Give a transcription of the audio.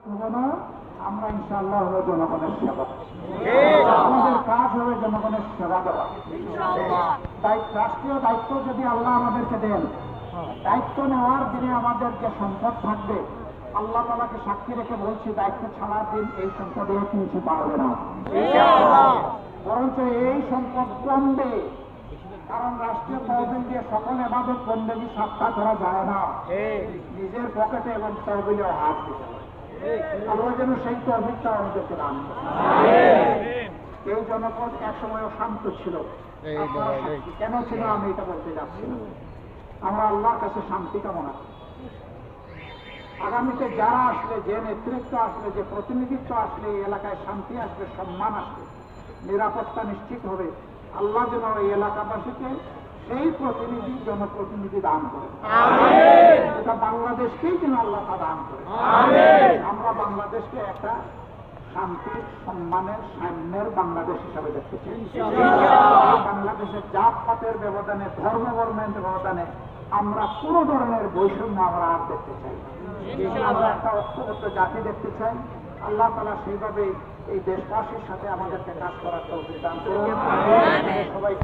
না, আমরা ইনশাআল্লাহ হলো জনগণের সেবা। আমাদের কাজ হবে জনগণের সেবা দেওয়া। রাষ্ট্রীয় দায়িত্ব যদি আল্লাহ আমাদেরকে দেন, দায়িত্ব নেওয়ার দিনে আমাদের যে সম্পদ থাকবে, আল্লাহ তাআলাকে সাক্ষী রেখে বলছি, দায়িত্ব ছাড়ার দিন এই সম্পদে কিছু পারবে না, বরঞ্চ এই সম্পদ কমবে। কারণ রাষ্ট্রীয় তহবিল দিয়ে সকল ইবাদত বন্দেগী সাধনা করা যায় না, নিজের পকেটে এবং তহবিলেও হাত দিতে হয়। আল্লাহ যেন সেই তহবিলটা আমাদেরকে দান করে। এই জনপদ একসময় শান্ত ছিল, কেন ছিল আমি এটা বলতে যাচ্ছি না। আমরা আল্লাহর কাছে শান্তি কামনা করি। আগামীতে যারা আসলে, যে নেতৃত্ব আসলে, যে প্রতিনিধিত্ব আসলে, এই এলাকায় শান্তি আসবে, সম্মান আসবে, নিরাপত্তা নিশ্চিত হবে। আল্লাহ যেন এই এলাকাবাসীকে সেই প্রতিনিধি, জনপ্রতিনিধি দান করে। এটা বাংলাদেশকেই যেন আল্লাহ তা দান করে। আমরা বাংলাদেশকে একটা শান্তির, সম্মানের, সাম্যের বাংলাদেশ হিসাবে দেখতে চাই। বাংলাদেশের জাতপাতের ব্যবধানে, ধর্ম বর্ণের ব্যবধানে আমরা কোন ধরনের বৈষম্য আমরা আর দেখতে চাই। আমরা একটা ঐক্যবদ্ধ জাতি দেখতে চাই। আল্লাহ তাআলা সেইভাবে এই দেশবাসীর সাথে আমাদেরকে কাজ করার তৌফিক দান করুন। সবাইকে